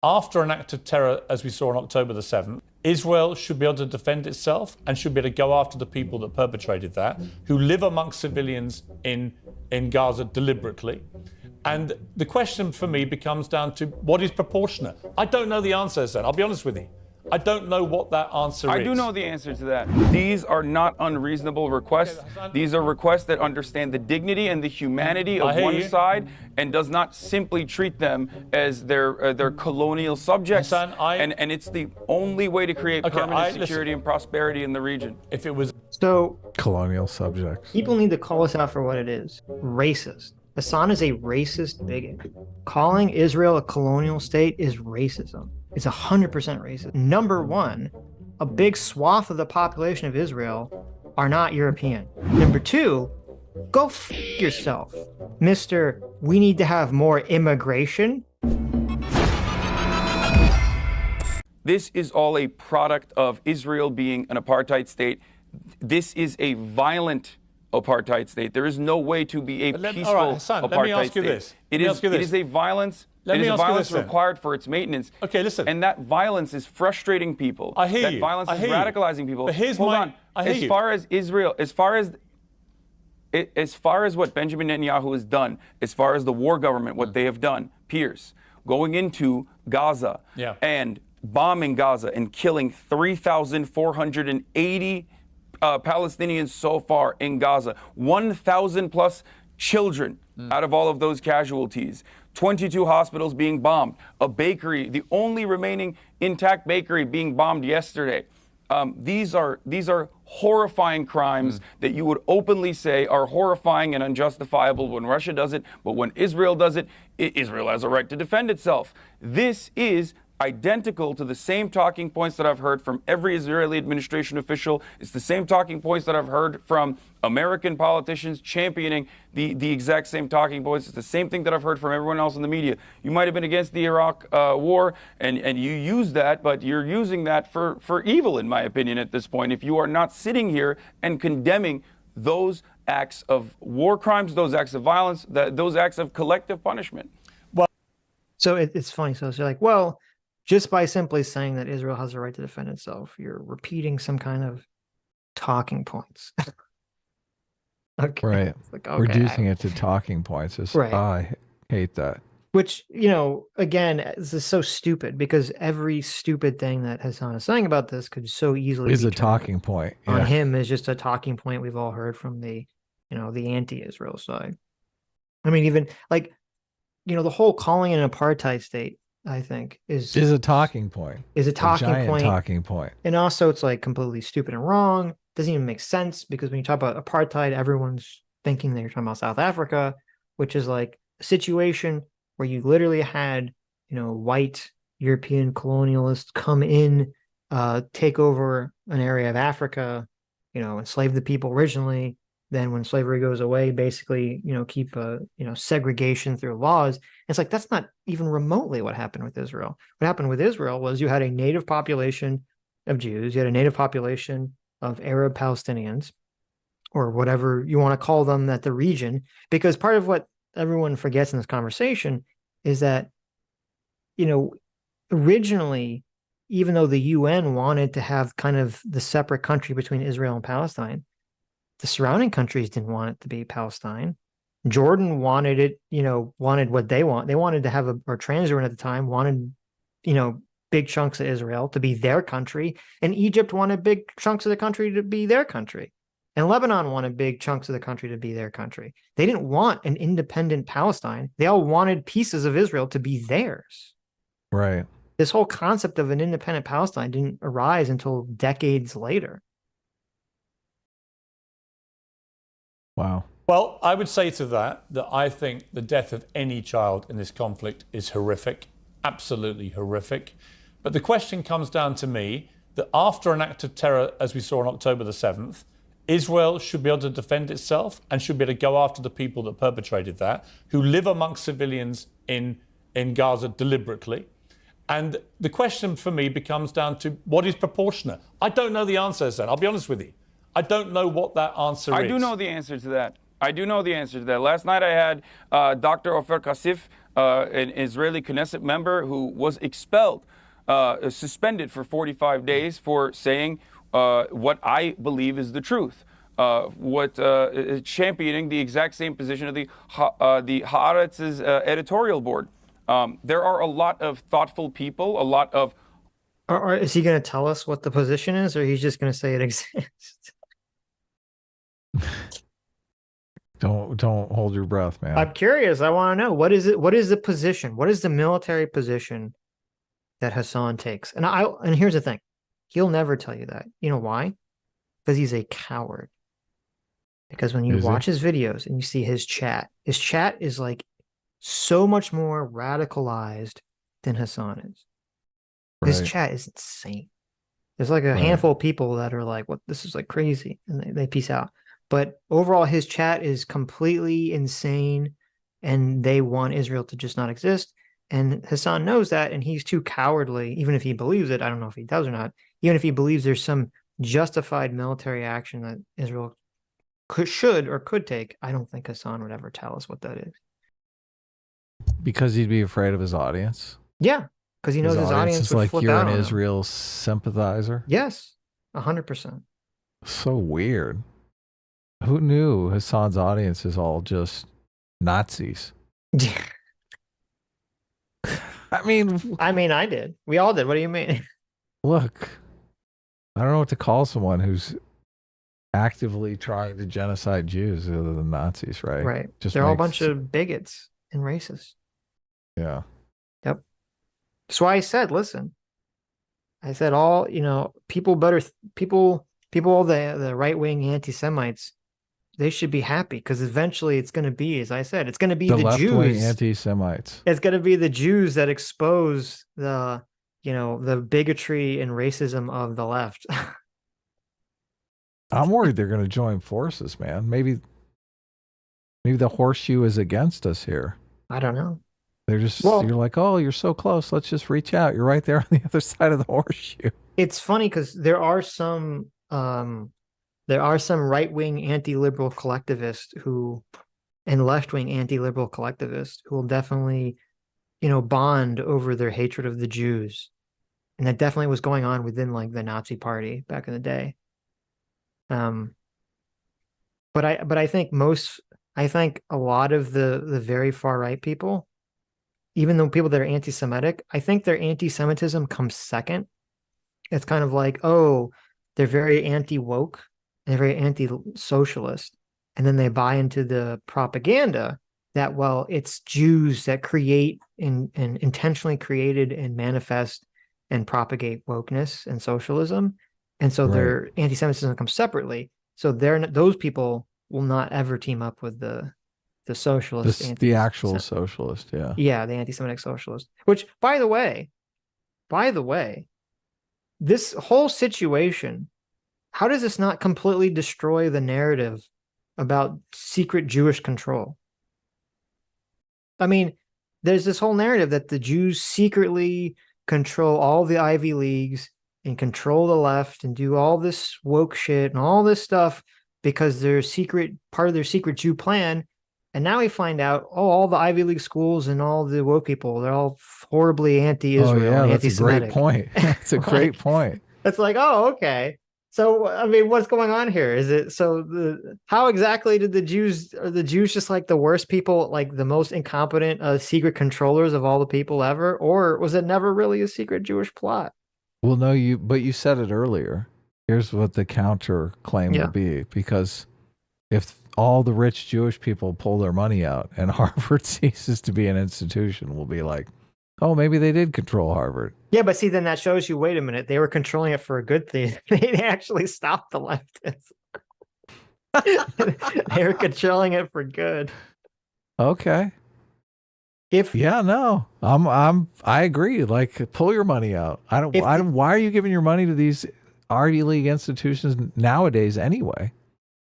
After an act of terror, as we saw on October the 7th, Israel should be able to defend itself and should be able to go after the people that perpetrated that, who live amongst civilians in Gaza deliberately. And the question for me becomes down to what is proportionate. I don't know the answer, Hassan. I'll be honest with you. I don't know what that answer is. I do know the answer to that. These are not unreasonable requests. These are requests that understand the dignity and the humanity of one side and does not simply treat them as their colonial subjects. Hassan, and it's the only way to create permanent security and prosperity in the region. If it was colonial subjects, people need to call us out for what it is: racist. Hassan is a racist bigot. Calling Israel a colonial state is racism. It's 100% racist. Number one, a big swath of the population of Israel are not European. Number two, go f yourself. Mr. We need to have more immigration. This is all a product of Israel being an apartheid state. This is a violent apartheid state. There is no way to be a peaceful Hassan, apartheid let me ask you state. this. It is a violence. It is a violence required for its maintenance. Okay, listen. And that violence is frustrating people. I hear you. That violence is radicalizing people. But here's Hold on. As far as Israel, as far as what Benjamin Netanyahu has done, as far as the war government, what they have done, Pierce, going into Gaza and bombing Gaza and killing 3,480 Palestinians so far in Gaza, 1,000 plus children out of all of those casualties, 22 hospitals being bombed, a bakery, the only remaining intact bakery being bombed yesterday. These are horrifying crimes that you would openly say are horrifying and unjustifiable when Russia does it, but when Israel does it, Israel has a right to defend itself. This is identical to the same talking points that I've heard from every Israeli administration official. It's the same talking points that I've heard from American politicians championing the exact same talking points. It's the same thing that I've heard from everyone else in the media. You might have been against the Iraq war and you use that, but you're using that for evil, in my opinion, at this point, if you are not sitting here and condemning those acts of war crimes, those acts of violence, those acts of collective punishment. Well, so it's funny. So you're like, well, just by simply saying that Israel has a right to defend itself, you're repeating some kind of talking points. Okay. Right. Like, okay, reducing it to talking points is, right. I hate that. Which, you know, again, this is so stupid because every stupid thing that Hassan is saying about this could so easily is a talking point. On him is just a talking point we've all heard from the, you know, the anti-Israel side. I mean, even like, you know, the whole calling it an apartheid state, I think is a talking point. Is a talking point. Talking point. And also it's like completely stupid and wrong. Doesn't even make sense because when you talk about apartheid, everyone's thinking that you're talking about South Africa, which is like a situation where you literally had, you know, white European colonialists come in, take over an area of Africa, you know, enslave the people originally. Then when slavery goes away, basically, you know, keep segregation through laws. It's like, that's not even remotely what happened with Israel. What happened with Israel was you had a native population of Jews, you had a native population of Arab Palestinians, or whatever you want to call them, that the region, because part of what everyone forgets in this conversation is that, you know, originally, even though the UN wanted to have kind of the separate country between Israel and Palestine, the surrounding countries didn't want it to be Palestine. Jordan wanted it, you know, wanted what they want. They wanted to have or Transjordan at the time wanted, you know, big chunks of Israel to be their country. And Egypt wanted big chunks of the country to be their country. And Lebanon wanted big chunks of the country to be their country. They didn't want an independent Palestine. They all wanted pieces of Israel to be theirs. Right. This whole concept of an independent Palestine didn't arise until decades later. Wow. Well, I would say to that I think the death of any child in this conflict is horrific, absolutely horrific. But the question comes down to me that after an act of terror, as we saw on October the 7th, Israel should be able to defend itself and should be able to go after the people that perpetrated that, who live amongst civilians in Gaza deliberately. And the question for me becomes down to what is proportionate. I don't know the answer, Hassan. I'll be honest with you. I don't know what that answer is. I do know the answer to that. I do know the answer to that. Last night I had Dr. Ofer Kassif an Israeli Knesset member who was expelled, suspended for 45 days for saying what I believe is the truth. Championing the exact same position of the Haaretz's editorial board. There are a lot of thoughtful people, a lot of. Or is he going to tell us what the position is, or he's just going to say it exists? Don't hold your breath, man. I'm curious. I want to know, what is it? What is the position? What is the military position that Hasan takes? And here's the thing, he'll never tell you that. You know why? Because he's a coward. Because when you watch his videos and you see his chat is like so much more radicalized than Hasan is. His chat is insane. There's like a handful of people that are like, "What? This is like crazy," and they peace out. But overall, his chat is completely insane, and they want Israel to just not exist. And Hasan knows that, and he's too cowardly, even if he believes it. I don't know if he does or not. Even if he believes there's some justified military action that Israel should or could take, I don't think Hasan would ever tell us what that is. Because he'd be afraid of his audience? Yeah, because he knows his audience would like flip you're out an on Israel him. sympathizer? Yes, 100%. So weird. Who knew Hassan's audience is all just Nazis? I mean, I did. We all did. What do you mean? Look, I don't know what to call someone who's actively trying to genocide Jews other than Nazis, right? Right. They're all a bunch of bigots and racists. Yeah. Yep. That's why I said, listen, I said all, people, all the right-wing anti-Semites, they should be happy, because eventually it's going to be, as I said, it's going to be the left-wing Jews. Anti-Semites. It's going to be the Jews that expose the bigotry and racism of the left. I'm worried they're going to join forces, man. Maybe the horseshoe is against us here. I don't know. They're just, you're like, oh, you're so close. Let's just reach out. You're right there on the other side of the horseshoe. It's funny because there are some right-wing anti-liberal collectivists and left-wing anti-liberal collectivists who will definitely, bond over their hatred of the Jews. And that definitely was going on within like the Nazi party back in the day. But I think a lot of the very far right people, even though people that are anti-Semitic, I think their anti-Semitism comes second. It's kind of like, oh, they're very anti-woke and they're very anti-socialist. And then they buy into the propaganda that, well, it's Jews that create and intentionally created and manifest and propagate wokeness and socialism. And so their anti-Semitism comes separately. So those people will not ever team up with the socialist. The actual socialist, yeah. Yeah, the anti-Semitic socialist. Which, by the way, this whole situation, how does this not completely destroy the narrative about secret Jewish control? I mean, there's this whole narrative that the Jews secretly control all the Ivy Leagues and control the left and do all this woke shit and all this stuff because they're part of their secret Jew plan. And now we find out, all the Ivy League schools and all the woke people, they're all horribly anti-Israel. Oh, yeah, and that's a great point. That's a great point. It's like, oh, okay. So, I mean, what's going on here? Is it how exactly did are the Jews just like the worst people, like the most incompetent secret controllers of all the people ever? Or was it never really a secret Jewish plot? Well, no, but you said it earlier. Here's what the counter claim will be, because if all the rich Jewish people pull their money out and Harvard ceases to be an institution, we'll be like, oh, maybe they did control Harvard. Yeah, but see, then that shows you, wait a minute, they were controlling it for a good thing. They actually stopped the leftists. They were controlling it for good. Okay. I agree. Like, pull your money out. Why are you giving your money to these Ivy League institutions nowadays anyway?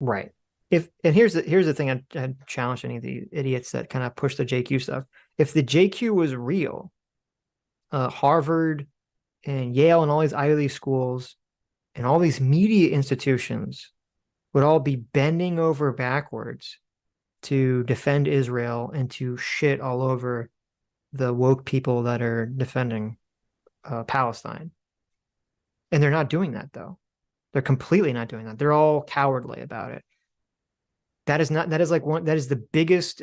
Right. And here's the thing, I'd challenge any of the idiots that kind of push the JQ stuff. If the JQ was real, Harvard and Yale and all these Ivy League schools and all these media institutions would all be bending over backwards to defend Israel and to shit all over the woke people that are defending Palestine. And they're not doing that, though. They're completely not doing that. They're all cowardly about it. That is the biggest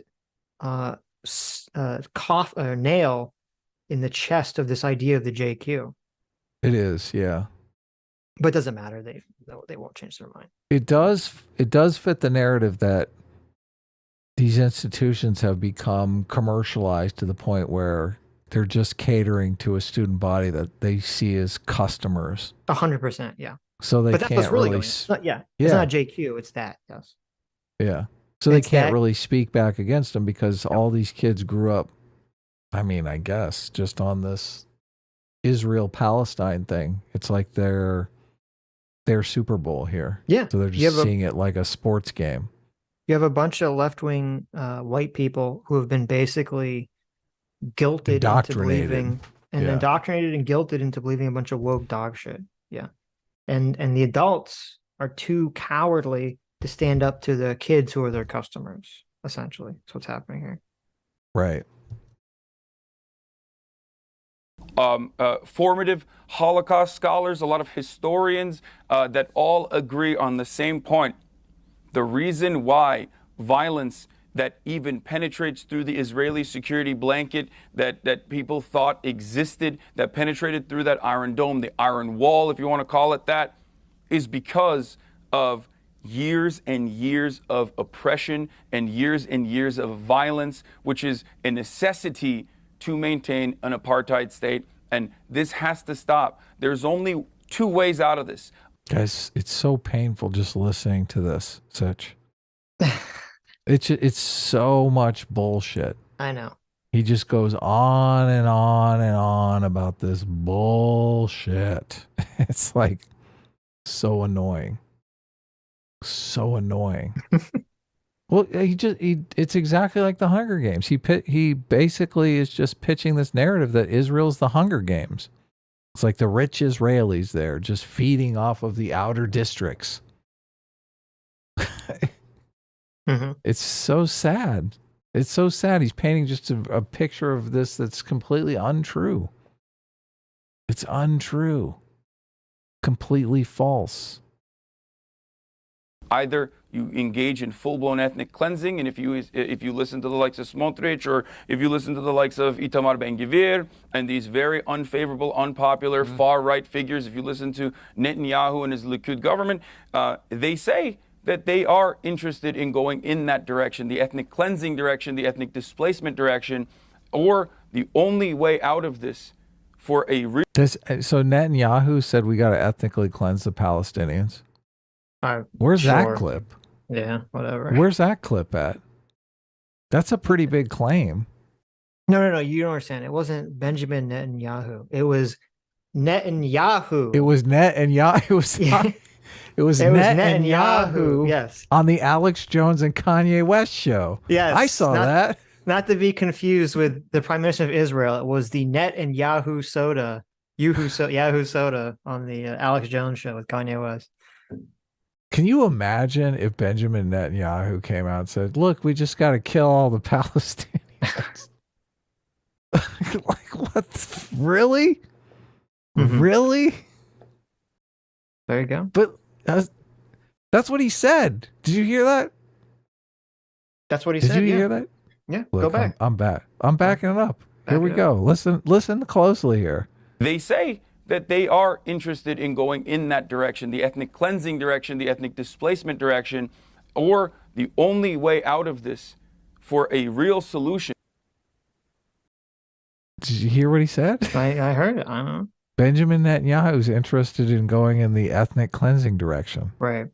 nail in the chest of this idea of the JQ. It is, yeah. But it doesn't matter. They won't change their mind. It does fit the narrative that these institutions have become commercialized to the point where they're just catering to a student body that they see as customers. 100%, yeah. So they but that's can't what's really really. It's not, yeah, it's not JQ. It's that. Yes. Yeah. So they can't really speak back against them because all these kids grew up. I mean, I guess just on this Israel-Palestine thing. It's like their Super Bowl here. Yeah. So they're just seeing it like a sports game. You have a bunch of left-wing white people who have been basically guilted into believing, and indoctrinated and guilted into believing a bunch of woke dog shit. Yeah. And the adults are too cowardly to stand up to the kids who are their customers, essentially. That's what's happening here. Right. Formative Holocaust scholars, a lot of historians that all agree on the same point. The reason why violence that even penetrates through the Israeli security blanket that people thought existed, that penetrated through that Iron Dome, the Iron Wall, if you want to call it that, is because of years and years of oppression and years of violence, which is a necessity to maintain an apartheid state. And this has to stop. There's only two ways out of this. Guys, it's so painful just listening to this, Sitch. It's so much bullshit. I know. He just goes on and on and on about this bullshit. It's like so annoying. So annoying. Well, it's exactly like the Hunger Games. He basically is just pitching this narrative that Israel's the Hunger Games. It's like the rich Israelis there just feeding off of the outer districts. Mm-hmm. It's so sad. It's so sad. He's painting just a picture of this that's completely untrue. It's untrue. Completely false. Either you engage in full-blown ethnic cleansing, and if you listen to the likes of Smotrich, or if you listen to the likes of Itamar Ben-Gvir, and these very unfavorable, unpopular, far-right figures, if you listen to Netanyahu and his Likud government, they say that they are interested in going in that direction, the ethnic cleansing direction, the ethnic displacement direction, or the only way out of this for a... So Netanyahu said we got to ethnically cleanse the Palestinians. Where's that clip? Yeah, whatever. Where's that clip at? That's a pretty big claim. No. You don't understand. It wasn't Benjamin Netanyahu. It was Netanyahu. It was Netanyahu. It was Netanyahu. Yes. On the Alex Jones and Kanye West show. Yes. I saw that. Not to be confused with the Prime Minister of Israel. It was the Netanyahu soda. Yahoo soda on the Alex Jones show with Kanye West. Can you imagine if Benjamin Netanyahu came out and said, look, we just got to kill all the Palestinians? Like, what? Really? Mm-hmm. Really? There you go. But that's what he said. Did you hear that? That's what he said. Did you hear that? Yeah, look, go back. I'm back. I'm backing it up. Here we go. Listen closely here. They say that they are interested in going in that direction, the ethnic cleansing direction, the ethnic displacement direction, or the only way out of this for a real solution. Did you hear what he said? I heard it. I don't know. Benjamin Netanyahu is interested in going in the ethnic cleansing direction. Right.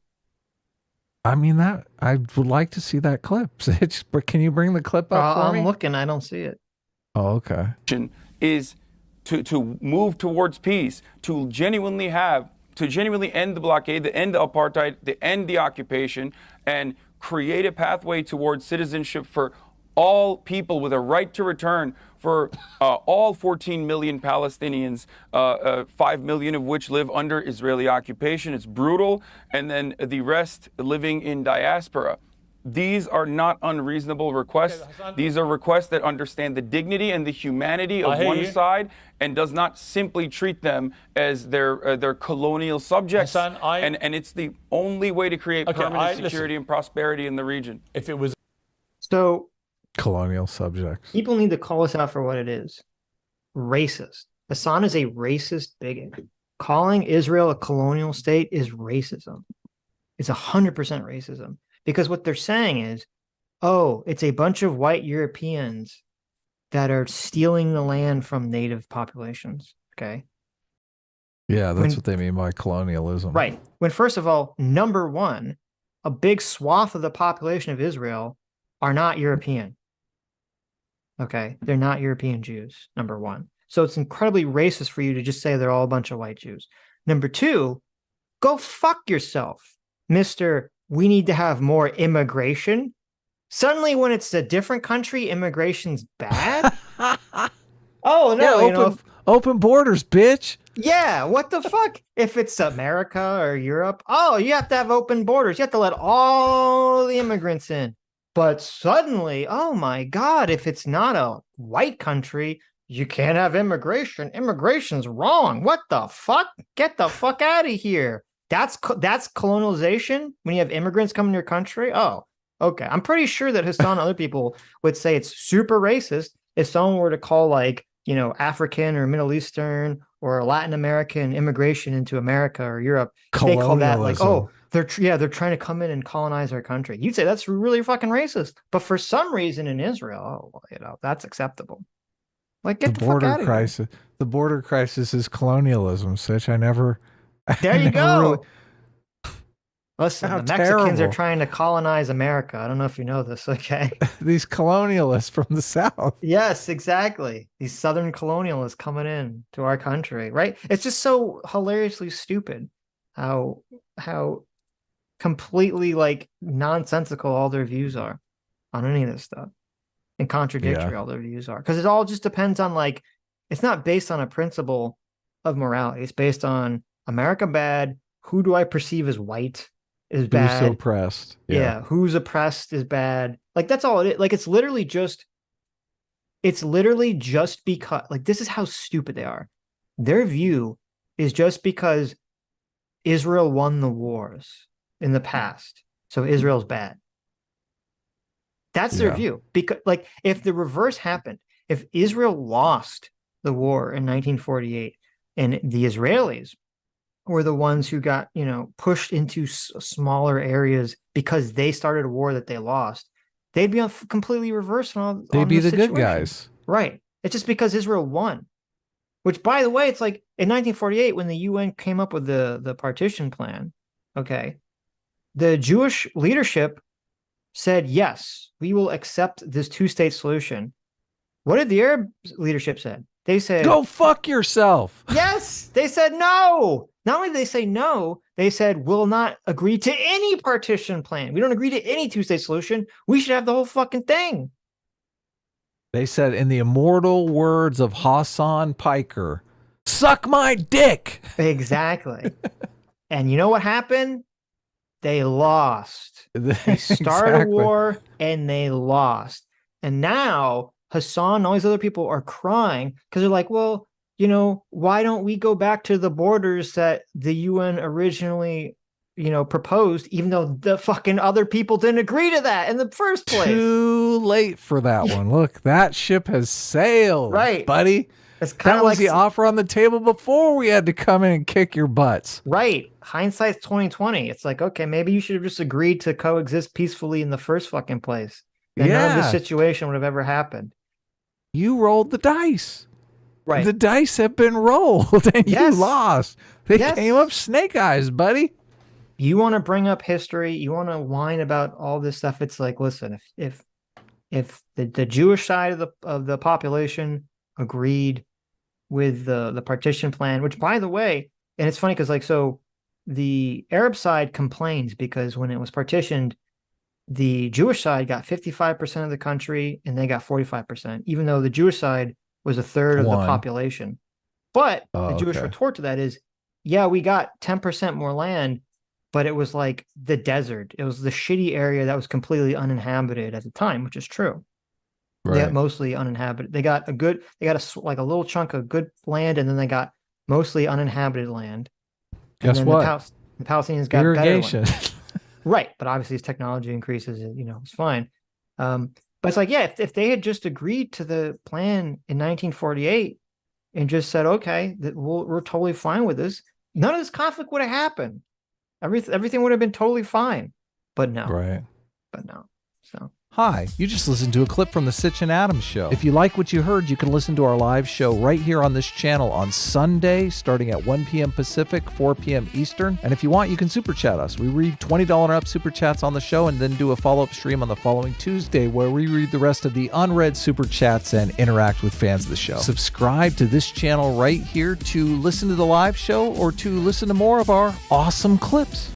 I mean, that I would like to see that clip. Can you bring the clip up for me? I'm looking. I don't see it. Oh, okay. Is to move towards peace, to genuinely end the blockade, to end the apartheid, to end the occupation, and create a pathway towards citizenship for all people with a right to return, for all 14 million Palestinians, 5 million of which live under Israeli occupation. It's brutal. And then the rest living in diaspora. These are not unreasonable requests. Okay, Hassan. These are requests that understand the dignity and the humanity of hear one you. side and does not simply treat them as their colonial subjects. Hassan, and it's the only way to create permanent security and prosperity in the region. If it was So Colonial subjects. people need to call this out for what it is. Racist. Hassan is a racist bigot. Calling Israel a colonial state is racism. It's 100% racism. Because what they're saying is, oh, it's a bunch of white Europeans that are stealing the land from native populations. Okay. Yeah, that's what they mean by colonialism. Right. When, first of all, number one, a big swath of the population of Israel are not European. Okay. They're not European Jews, number one. So it's incredibly racist for you to just say they're all a bunch of white Jews. Number two, go fuck yourself, Mr. We need to have more immigration. Suddenly, when it's a different country, immigration's bad. Oh, no, yeah, open borders, bitch. Yeah, what the fuck? If it's America or Europe, oh, you have to have open borders. You have to let all the immigrants in. But suddenly, oh my God, if it's not a white country, you can't have immigration. Immigration's wrong. What the fuck? Get the fuck out of here. That's colonialization when you have immigrants come in your country. Oh, okay. I'm pretty sure that Hassan and other people would say it's super racist if someone were to call, like, African or Middle Eastern or Latin American immigration into America or Europe. They call that like, oh, they're trying to come in and colonize our country. You'd say that's really fucking racist. But for some reason in Israel, that's acceptable. Like, get the fuck out of here. The border crisis is colonialism, Sitch. There you go. Really... Listen, the Mexicans are trying to colonize America. I don't know if you know this, okay? These colonialists from the South. Yes, exactly. These Southern colonialists coming in to our country, right? It's just so hilariously stupid how completely, like, nonsensical all their views are on any of this stuff. And contradictory all their views are. Because it all just depends on, like, it's not based on a principle of morality. It's based on America bad. Who do I perceive as white is bad? Who's oppressed? Yeah. Who's oppressed is bad. Like, that's all it is. Like, it's literally just because, like, this is how stupid they are. Their view is just because Israel won the wars in the past, so Israel's bad. That's their view. Because, like, if the reverse happened, if Israel lost the war in 1948 and the Israelis were the ones who got, pushed into smaller areas because they started a war that they lost, they'd be completely reversed they'd be the good guys. Right. It's just because Israel won. Which, by the way, it's like in 1948 when the UN came up with the partition plan, okay, the Jewish leadership said, yes, we will accept this two-state solution. What did the Arab leadership say? They said, go fuck yourself. Yes, they said no. Not only did they say no, they said, we'll not agree to any partition plan. We don't agree to any two-state solution. We should have the whole fucking thing. They said, in the immortal words of Hassan Piker, suck my dick. Exactly. And you know what happened? They lost. They started a war and they lost. And now Hassan and all these other people are crying because they're like, well, why don't we go back to the borders that the UN originally, proposed, even though the fucking other people didn't agree to that in the first place? Too late for that one. Look, that ship has sailed, right, buddy. It's kind of like the offer on the table before we had to come in and kick your butts. Right. Hindsight's 2020. It's like, okay, maybe you should have just agreed to coexist peacefully in the first fucking place. Then none of this situation would have ever happened. You rolled the dice. Right. The dice have been rolled and you lost. They came up snake eyes, buddy. You want to bring up history. You want to whine about all this stuff. It's like, listen, if the Jewish side of the population agreed with the partition plan, which, by the way, and it's funny because, like, so the Arab side complains because when it was partitioned, the Jewish side got 55% of the country and they got 45%, even though the Jewish side was a third of the population. But the Jewish retort to that is, yeah, we got 10% more land, but it was like the desert. It was the shitty area that was completely uninhabited at the time, which is true. They got mostly uninhabited. They got like a little chunk of good land, and then they got mostly uninhabited land. Guess and then what? The Palestinians got irrigation. better land. Right, but obviously as technology increases, it's fine. But it's like, yeah, if they had just agreed to the plan in 1948 and just said, okay, that we're totally fine with this, none of this conflict would have happened. Everything would have been totally fine. But no. Right. But no. So. Hi, you just listened to a clip from the Sitch and Adams show. If you like what you heard, you can listen to our live show right here on this channel on Sunday, starting at 1 p.m. Pacific, 4 p.m. Eastern. And if you want, you can super chat us. We read $20 and up super chats on the show and then do a follow-up stream on the following Tuesday where we read the rest of the unread super chats and interact with fans of the show. Subscribe to this channel right here to listen to the live show or to listen to more of our awesome clips.